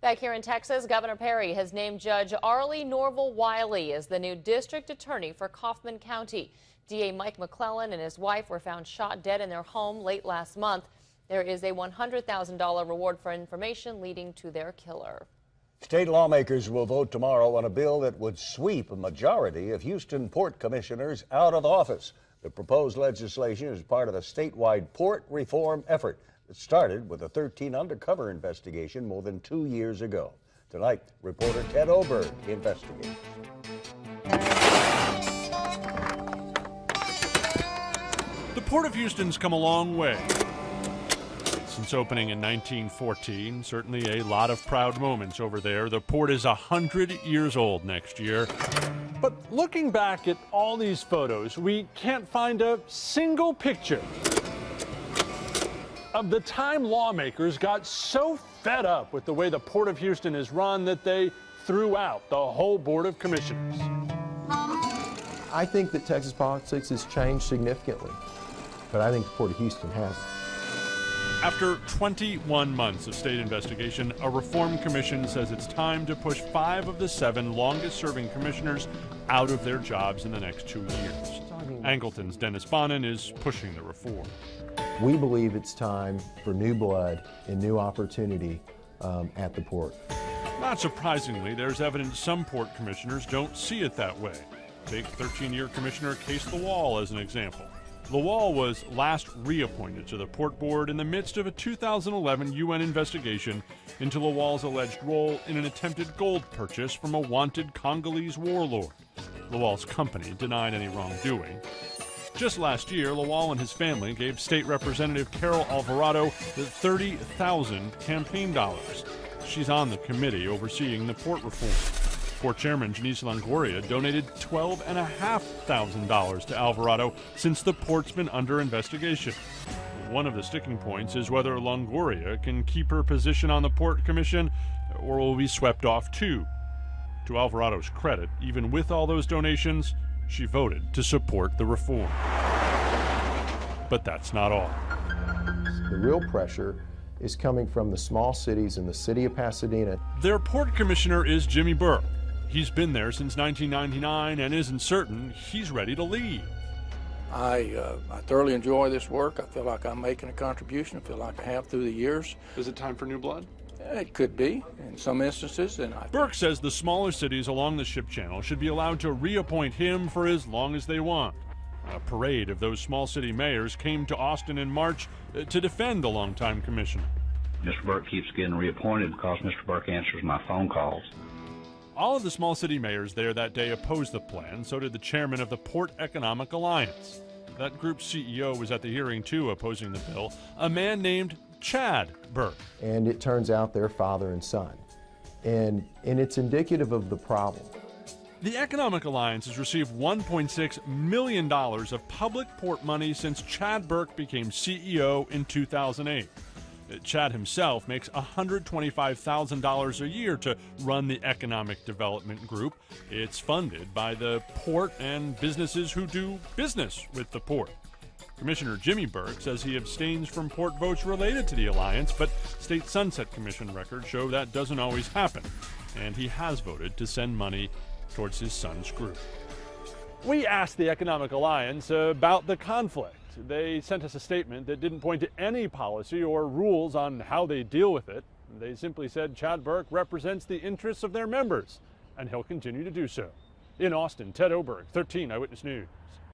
Back here in Texas, Governor Perry has named Judge Arlie Norval Wiley as the new district attorney for Kaufman County. DA Mike McClellan and his wife were found shot dead in their home late last month. There is a $100,000 reward for information leading to their killer. State lawmakers will vote tomorrow on a bill that would sweep a majority of Houston port commissioners out of office. The proposed legislation is part of a statewide port reform effort that started with a 13 undercover investigation more than 2 years ago. Tonight, reporter Ted Oberg investigates. The Port of Houston's come a long way since opening in 1914. Certainly a lot of proud moments over there. The port is 100 years old next year. But looking back at all these photos, we can't find a single picture of the time lawmakers got so fed up with the way the Port of Houston is run that they threw out the whole Board of Commissioners. I think that Texas politics has changed significantly, but I think the Port of Houston hasn't. After 21 months of state investigation, a reform commission says it's time to push 5 of the 7 longest-serving commissioners out of their jobs in the next 2 years. Angleton's Dennis Bonin is pushing the reform. We believe it's time for new blood and new opportunity at the port. Not surprisingly, there's evidence some port commissioners don't see it that way. Take 13-year Commissioner Case LaWall as an example. LaWall was last reappointed to the Port Board in the midst of a 2011 UN investigation into LaWall's alleged role in an attempted gold purchase from a wanted Congolese warlord. LaWall's company denied any wrongdoing. Just last year, LaWall and his family gave State Representative Carol Alvarado the $30,000 campaign dollars. She's on the committee overseeing the port reform. Port Chairman Janice Longoria donated $12,500 to Alvarado since the port's been under investigation. One of the sticking points is whether Longoria can keep her position on the Port Commission or will be swept off too. To Alvarado's credit, even with all those donations, she voted to support the reform. But that's not all. The real pressure is coming from the small cities in the city of Pasadena. Their port commissioner is Jimmy Burke. He's been there since 1999 and isn't certain he's ready to leave. I thoroughly enjoy this work. I feel like I'm making a contribution. I feel like I have through the years. Is it time for new blood? It could be in some instances. Burke says the smaller cities along the ship channel should be allowed to reappoint him for as long as they want. A parade of those small city mayors came to Austin in March to defend the longtime commissioner. Mr. Burke keeps getting reappointed because Mr. Burke answers my phone calls. All of the small city mayors there that day opposed the plan. So did the chairman of the Port Economic Alliance. That group's CEO was at the hearing too, opposing the bill, a man named Chad Burke. And it turns out they're father and son. And it's indicative of the problem. The Economic Alliance has received $1.6 million of public port money since Chad Burke became CEO in 2008. Chad himself makes $125,000 a year to run the Economic Development Group. It's funded by the port and businesses who do business with the port. Commissioner Jimmy Burke says he abstains from port votes related to the alliance, but State Sunset Commission records show that doesn't always happen, and he has voted to send money towards his son's group. We asked the Economic Alliance about the conflict. They sent us a statement that didn't point to any policy or rules on how they deal with it. They simply said Chad Burke represents the interests of their members, and he'll continue to do so. In Austin, Ted Oberg, 13 Eyewitness News.